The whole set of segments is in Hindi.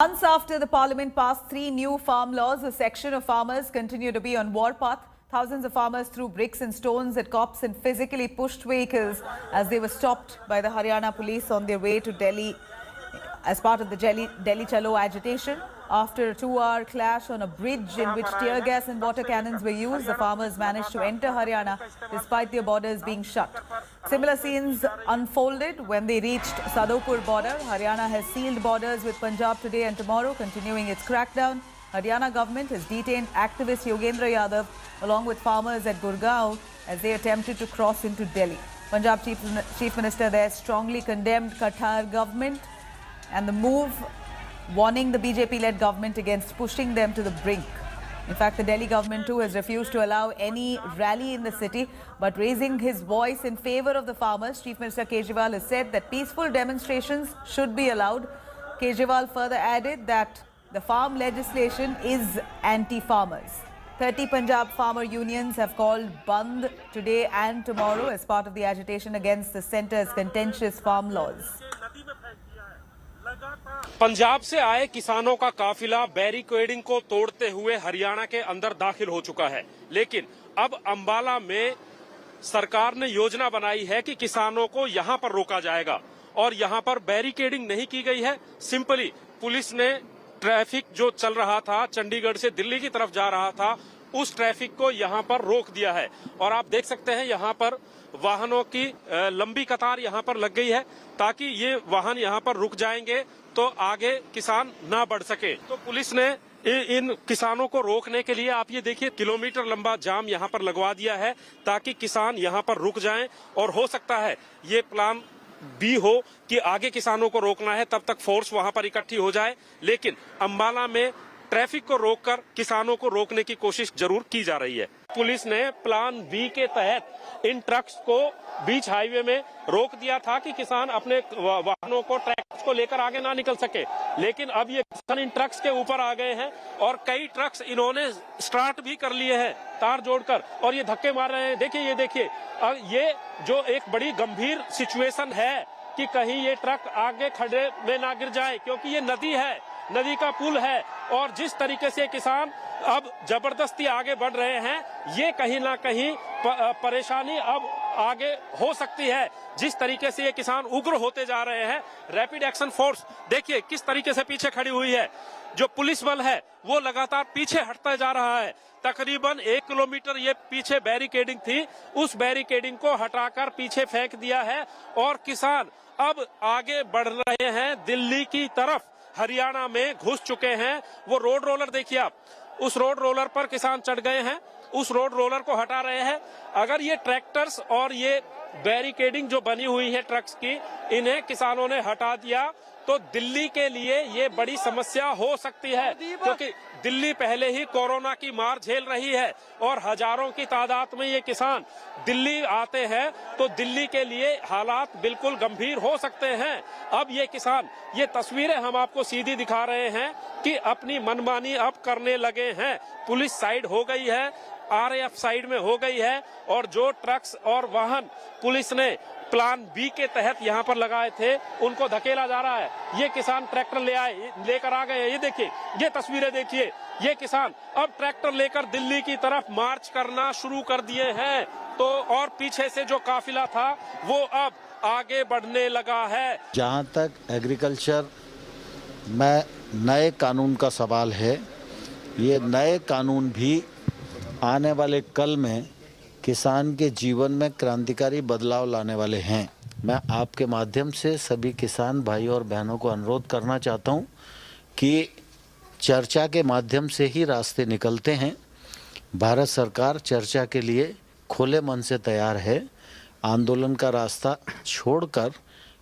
Months after the parliament passed 3 new farm laws, a section of farmers continue to be on warpath. Thousands of farmers threw bricks and stones at cops and physically pushed vehicles as they were stopped by the Haryana police on their way to Delhi as part of the Delhi Chalo agitation. After a 2-hour clash on a bridge in which tear gas and water cannons were used, the farmers managed to enter Haryana despite their borders being shut. Similar scenes unfolded when they reached Sadhupur border. Haryana has sealed borders with Punjab today and tomorrow, continuing its crackdown. Haryana government has detained activist Yogendra Yadav along with farmers at Gurgaon as they attempted to cross into Delhi. Punjab Chief Minister there strongly condemned Qatar government and the move, warning the BJP-led government against pushing them to the brink. In fact, the Delhi government too has refused to allow any rally in the city, but raising his voice in favor of the farmers, Chief Minister Kejriwal has said that peaceful demonstrations should be allowed. Kejriwal further added that the farm legislation is anti-farmers. 30 Punjab farmer unions have called Bandh today and tomorrow as part of the agitation against the centre's contentious farm laws. Punjab से आए किसानों का काफिला बैरिकेडिंग को तोड़ते हुए हरियाणा के अंदर दाखिल हो चुका है, लेकिन अब अंबाला में सरकार ने योजना बनाई है कि किसानों को यहां पर रोका जाएगा और यहां पर बैरिकेडिंग नहीं की गई है। सिंपली पुलिस ने ट्रैफिक जो चल रहा था, चंडीगढ़ से दिल्ली की तरफ जा रहा था, उस ट्रैफिक को यहां पर रोक दिया है और आप देख सकते हैं यहां पर वाहनों की लंबी कतार यहां पर लग गई है ताकि ये वाहन यहां पर रुक जाएंगे तो आगे किसान ना बढ़ सके। तो पुलिस ने इन किसानों को रोकने के लिए आप ये देखिए किलोमीटर लंबा जाम यहां पर लगवा दिया है ताकि किसान यहां पर रुक जाएं और हो सकता है ये प्लान भी हो कि आगे किसानों को रोकना है, तब तक फोर्स वहां पर इकट्ठी हो जाए। लेकिन अंबाला में ट्रैफिक को रोककर किसानों को रोकने की कोशिश जरूर की जा रही है। पुलिस ने प्लान बी के तहत इन ट्रक्स को बीच हाईवे में रोक दिया था कि किसान अपने वाहनों को ट्रक्स को लेकर आगे ना निकल सके, लेकिन अब ये किसान इन ट्रक्स के ऊपर आ गए हैं और कई ट्रक्स इन्होंने स्टार्ट भी कर लिए हैं तार जोड़कर और ये धक्के मार रहे हैं। देखिए, ये देखिए, ये जो एक बड़ी गंभीर सिचुएशन है कि कहीं ये ट्रक आगे खड्डे में ना गिर जाए, क्योंकि ये नदी है, नदी का पुल है और जिस तरीके से किसान अब जबरदस्ती आगे बढ़ रहे हैं, ये कहीं ना कहीं परेशानी अब आगे हो सकती है। जिस तरीके से ये किसान उग्र होते जा रहे हैं, रैपिड एक्शन फोर्स देखिए किस तरीके से पीछे खड़ी हुई है। जो पुलिस बल है वो लगातार पीछे हटता जा रहा है। तकरीबन 1 किलोमीटर ये पीछे बैरिकेडिंग थी, उस बैरिकेडिंग को हटाकर पीछे फेंक दिया है और किसान अब आगे बढ़ रहे हैं दिल्ली की तरफ। हरियाणा में घुस चुके हैं। वो रोड रोलर देखिए आप, उस रोड रोलर पर किसान चढ़ गए हैं, उस रोड रोलर को हटा रहे हैं। अगर ये ट्रैक्टर्स और ये बैरिकेडिंग जो बनी हुई है ट्रक्स की, इन्हें किसानों ने हटा दिया तो दिल्ली के लिए ये बड़ी समस्या हो सकती है, क्योंकि दिल्ली पहले ही कोरोना की मार झेल रही है और हजारों की तादाद में ये किसान दिल्ली आते हैं तो दिल्ली के लिए हालात बिल्कुल गंभीर हो सकते हैं। अब ये किसान, ये तस्वीरें हम आपको सीधी दिखा रहे हैं कि अपनी मनमानी अब करने लगे हैं। पुलिस साइड हो गई है, आरएएफ साइड में हो गई है और जो ट्रक्स और वाहन पुलिस ने प्लान बी के तहत यहाँ पर लगाए थे उनको धकेला जा रहा है। ये किसान ट्रैक्टर लेकर आ गए। ये देखिए, ये तस्वीरें देखिए, ये किसान अब ट्रैक्टर लेकर दिल्ली की तरफ मार्च करना शुरू कर दिए हैं। तो और पीछे से जो काफिला था वो अब आगे बढ़ने लगा है। जहाँ तक एग्रीकल्चर में नए कानून का सवाल है, ये नए कानून भी आने वाले कल में किसान के जीवन में क्रांतिकारी बदलाव लाने वाले हैं। मैं आपके माध्यम से सभी किसान भाई और बहनों को अनुरोध करना चाहता हूं कि चर्चा के माध्यम से ही रास्ते निकलते हैं। भारत सरकार चर्चा के लिए खुले मन से तैयार है। आंदोलन का रास्ता छोड़कर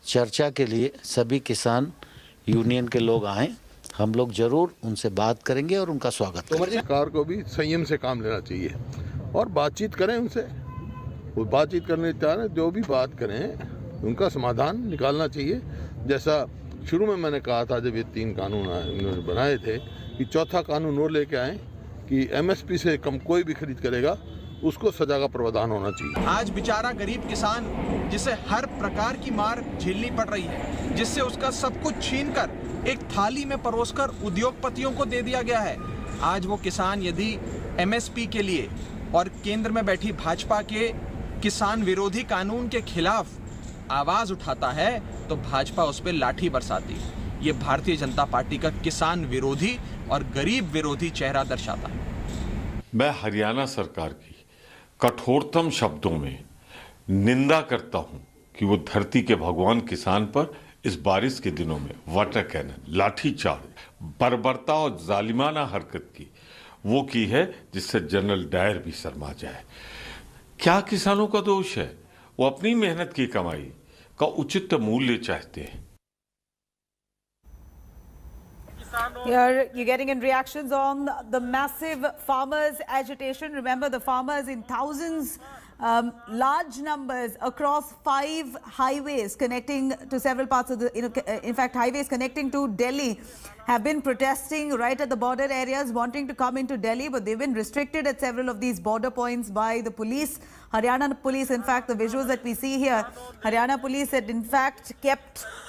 चर्चा के लिए सभी किसान यूनियन के लोग आएं। हम लोग जरूर उनसे बात करेंगे और उनका स्वागत करेंगे। सरकार को भी संयम से काम लेना चाहिए और बातचीत करें उनसे। वो बातचीत करने तैयार है, जो भी बात करें उनका समाधान निकालना चाहिए। जैसा शुरू में मैंने कहा था जब ये 3 कानून इन्होंने बनाए थे कि चौथा कानून और लेके आए कि एमएसपी से कम कोई भी खरीद करेगा उसको सजा का प्रावधान होना चाहिए। आज बेचारा गरीब किसान जिसे हर प्रकार की मार झेलनी पड़ रही है, जिससे उसका सब कुछ छीनकर एक थाली में परोसकर उद्योगपतियों को दे दिया गया है, आज वो किसान यदि एमएसपी के लिए और केंद्र में बैठी भाजपा के किसान विरोधी कानून के खिलाफ आवाज उठाता है तो भाजपा उस पर लाठी बरसाती है। ये भारतीय जनता पार्टी का किसान विरोधी और गरीब विरोधी चेहरा दर्शाता है। मैं हरियाणा सरकार की कठोरतम शब्दों में निंदा करता हूं कि वो धरती के भगवान किसान पर इस बारिश के दिनों में वाटर कैनन, लाठीचार्ज, बर्बरता और जालिमाना हरकत वो की है जिससे जनरल डायर भी शर्मा जाए। क्या किसानों का दोष है? वो अपनी मेहनत की कमाई का उचित मूल्य चाहते हैं। You're getting in reactions on the massive farmers' agitation. Remember, the farmers in thousands, large numbers across 5 highways connecting to several parts of the, in fact, highways connecting to Delhi have been protesting right at the border areas, wanting to come into Delhi, but they've been restricted at several of these border points by the police. Haryana police, in fact, the visuals that we see here, Haryana police had in fact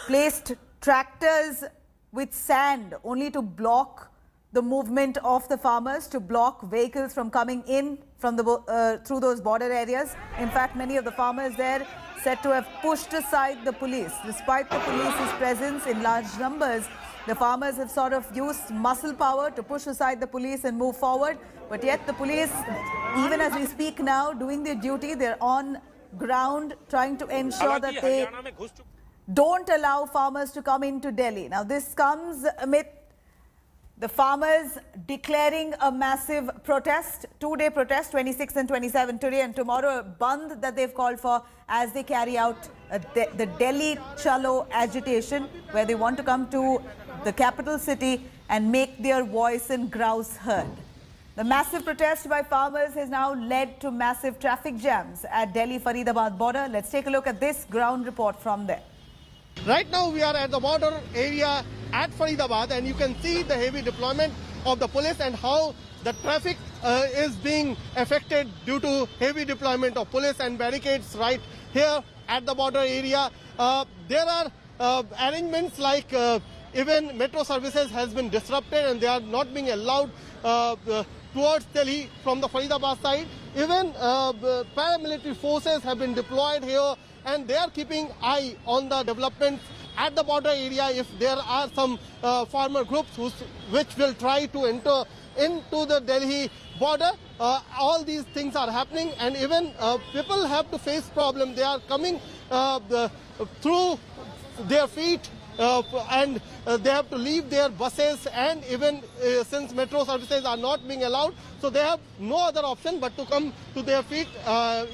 placed tractors with sand only to block the movement of the farmers, to block vehicles from coming in from the through those border areas. In fact, many of the farmers there said to have pushed aside the police. Despite the police's presence in large numbers, the farmers have sort of used muscle power to push aside the police and move forward. But yet the police, even as we speak now, doing their duty, they're on ground trying to ensure that they don't allow farmers to come into Delhi. Now, this comes amid the farmers declaring a massive protest, 2-day protest, 26 and 27 today and tomorrow, a bandh that they've called for as they carry out the Delhi Chalo agitation, where they want to come to the capital city and make their voice and grouse heard. The massive protest by farmers has now led to massive traffic jams at Delhi-Faridabad border. Let's take a look at this ground report from there. Right now we are at the border area at Faridabad, and you can see the heavy deployment of the police and how the traffic is being affected due to heavy deployment of police and barricades right here at the border area. There are arrangements like even metro services has been disrupted and they are not being allowed towards Delhi from the Faridabad side. Even paramilitary forces have been deployed here, and they are keeping eye on the developments at the border area if there are some farmer groups which will try to enter into the Delhi border. All these things are happening, and even people have to face problems. They are coming through their feet and they have to leave their buses, and even since metro services are not being allowed, so they have no other option but to come to their feet.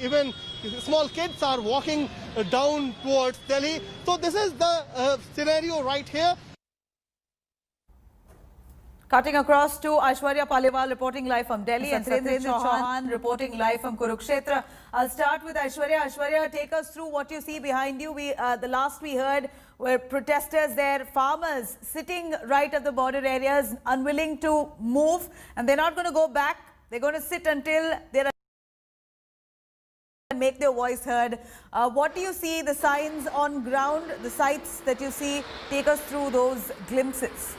Even small kids are walking down towards Delhi. So this is the scenario right here. Cutting across to Aishwarya Paliwal reporting live from Delhi and Satyendra Chauhan reporting live from Kurukshetra. I'll start with Aishwarya. Aishwarya, take us through what you see behind you. The last we heard were protesters there, farmers sitting right at the border areas, unwilling to move, and they're not going to go back. They're going to sit until they're make their voice heard. What do you see, the signs on ground, the sights that you see? Take us through those glimpses.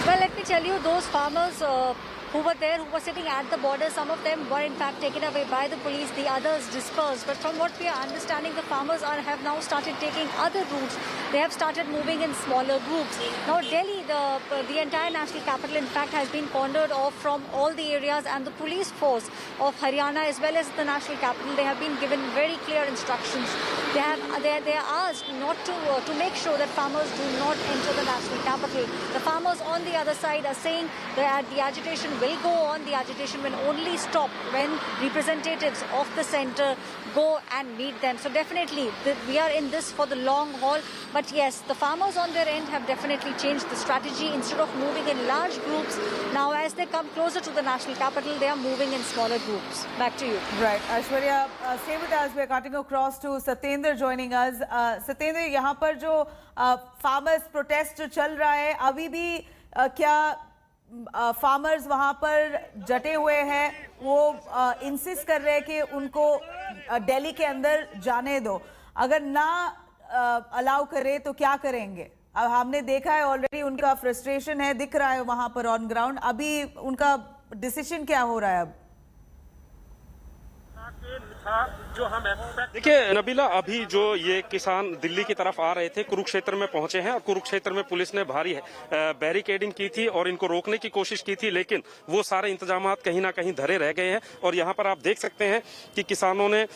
Well, let me tell you, those farmers who were there, who were sitting at the border, some of them were in fact taken away by the police, the others dispersed. But from what we are understanding, the farmers have now started taking other routes. They have started moving in smaller groups. Now Delhi, the entire national capital in fact has been cornered off from all the areas, and the police force of Haryana as well as the national capital, they have been given very clear instructions. They are asked not to make sure that farmers do not enter the national capital. The farmers on the other side are saying that the agitation will go on. The agitation will only stop when representatives of the centre go and meet them. So definitely we are in this for the long haul. But yes, the farmers on their end have definitely changed the strategy. Instead of moving in large groups, now as they come closer to the national capital, they are moving in smaller groups. Back to you. Right. Aishwarya, stay with us. We're cutting across to Satyendra joining us. Satyendra, यहाँ पर जो farmers protest जो चल रहा है, अभी भी क्या फार्मर्स वहां पर जटे हुए हैं, वो इंसिस्ट कर रहे हैं कि उनको दिल्ली के अंदर जाने दो। अगर ना अलाउ करे तो क्या करेंगे? अब हमने देखा है ऑलरेडी उनका फ्रस्ट्रेशन है, दिख रहा है वहां पर ऑन ग्राउंड। अभी उनका डिसीजन क्या हो रहा है अब? देखिए नबीला, अभी जो ये किसान दिल्ली की तरफ आ रहे थे, कुरुक्षेत्र में पहुंचे हैं और कुरुक्षेत्र में पुलिस ने भारी बैरिकेडिंग की थी और इनको रोकने की कोशिश की थी, लेकिन वो सारे इंतजाम कहीं ना कहीं धरे रह गए हैं। और यहाँ पर आप देख सकते हैं कि किसानों ने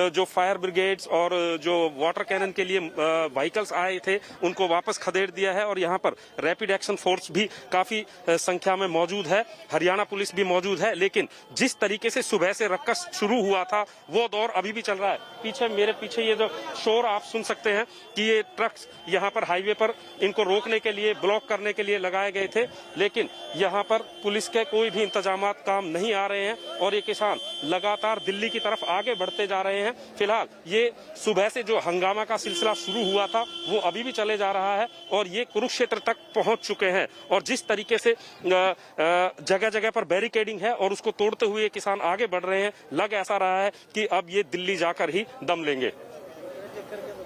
जो फायर ब्रिगेड्स और जो वाटर कैनन के लिए व्हीकल्स आए थे उनको वापस खदेड़ दिया है। और यहाँ पर रैपिड एक्शन फोर्स भी काफी संख्या में मौजूद है, हरियाणा पुलिस भी मौजूद है। लेकिन जिस तरीके से सुबह से रक्कस शुरू हुआ था वो दौर अभी भी चल रहा है। पीछे मेरे पीछे ये जो शोर आप सुन सकते हैं कि ये ट्रक्स यहाँ पर हाईवे पर इनको रोकने के लिए, ब्लॉक करने के लिए लगाए गए थे, लेकिन यहाँ पर पुलिस के कोई भी इंतजामात काम नहीं आ रहे हैं और ये किसान लगातार दिल्ली की तरफ आगे बढ़ते जा रहे हैं। फिलहाल ये सुबह से जो हंगामा का सिलसिला शुरू हुआ था वो अभी भी चले जा रहा है और ये कुरुक्षेत्र तक पहुंच चुके हैं। और जिस तरीके से जगह जगह पर बैरिकेडिंग है और उसको तोड़ते हुए किसान आगे बढ़ रहे हैं, लग ऐसा रहा है कि अब ये दिल्ली जाकर ही दम लेंगे।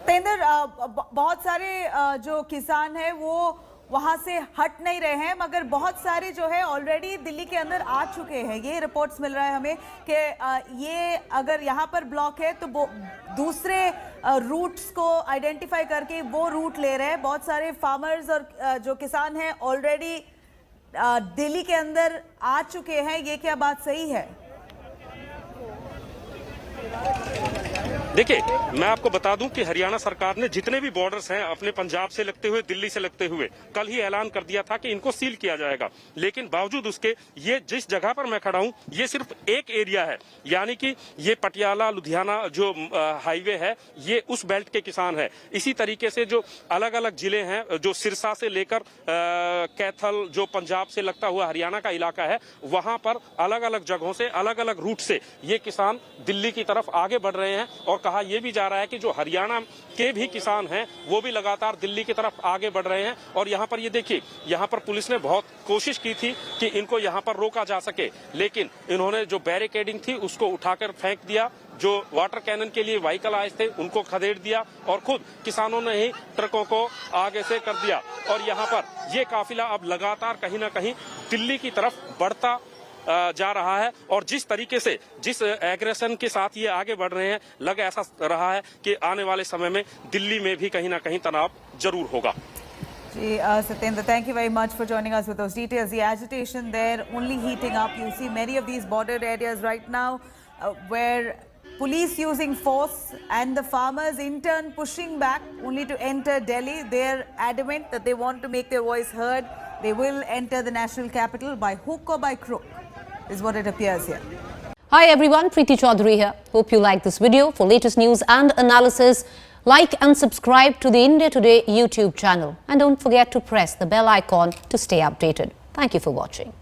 तेंदर, बहुत सारे जो किसान हैं वो वहां से हट नहीं रहे हैं, मगर बहुत सारे जो है ऑलरेडी दिल्ली के अंदर आ चुके हैं। ये रिपोर्ट्स मिल रहा है हमें कि ये अगर यहाँ पर ब्लॉक है तो दूसरे रूट्स को आइडेंटिफाई करके वो रूट ले रहे हैं। बहुत सारे फार्मर्स और जो किसान हैं ऑलरेडी दिल्ली के अंदर आ चुके हैं। ये क्या बात सही है? देखिए, मैं आपको बता दूं कि हरियाणा सरकार ने जितने भी बॉर्डर्स हैं अपने पंजाब से लगते हुए, दिल्ली से लगते हुए, कल ही ऐलान कर दिया था कि इनको सील किया जाएगा। लेकिन बावजूद उसके ये जिस जगह पर मैं खड़ा हूं ये सिर्फ एक एरिया है, यानी कि ये पटियाला लुधियाना जो हाईवे है ये उस बेल्ट के किसान है। इसी तरीके से जो अलग अलग जिले हैं, जो सिरसा से लेकर कैथल जो पंजाब से लगता हुआ हरियाणा का इलाका है, वहां पर अलग अलग जगहों से, अलग अलग रूट से ये किसान दिल्ली की तरफ आगे बढ़ रहे हैं। और कहा यह भी जा रहा है कि जो हरियाणा के भी किसान हैं वो भी लगातार दिल्ली की तरफ आगे बढ़ रहे हैं। और यहाँ पर ये देखिए, यहाँ पर पुलिस ने बहुत कोशिश की थी कि इनको यहाँ पर रोका जा सके, लेकिन इन्होंने जो बैरिकेडिंग थी उसको उठाकर फेंक दिया। जो वाटर कैनन के लिए व्हीकल आए थे उनको खदेड़ दिया और खुद किसानों ने ही ट्रकों को आगे से कर दिया। और यहाँ पर ये काफिला अब लगातार कहीं ना कहीं दिल्ली की तरफ बढ़ता जा रहा है। और जिस तरीके से, जिस एग्रेशन के साथ ये आगे बढ़ रहे हैं, लग ऐसा रहा है कि आने वाले समय में दिल्ली में भी कहीं ना कहीं तनाव जरूर होगा। Satyendra, thank you very much for joining us with those details. The agitation there only heating up. You see many of these border areas right now where police using force and the farmers in turn pushing back only to enter Delhi. They're adamant that they want to make their voice heard. They will enter the national capital by hook or by crook, is what it appears here. Hi everyone, Preeti Chaudhary here. Hope you like this video. For latest news and analysis, like and subscribe to the India Today YouTube channel. And don't forget to press the bell icon to stay updated. Thank you for watching.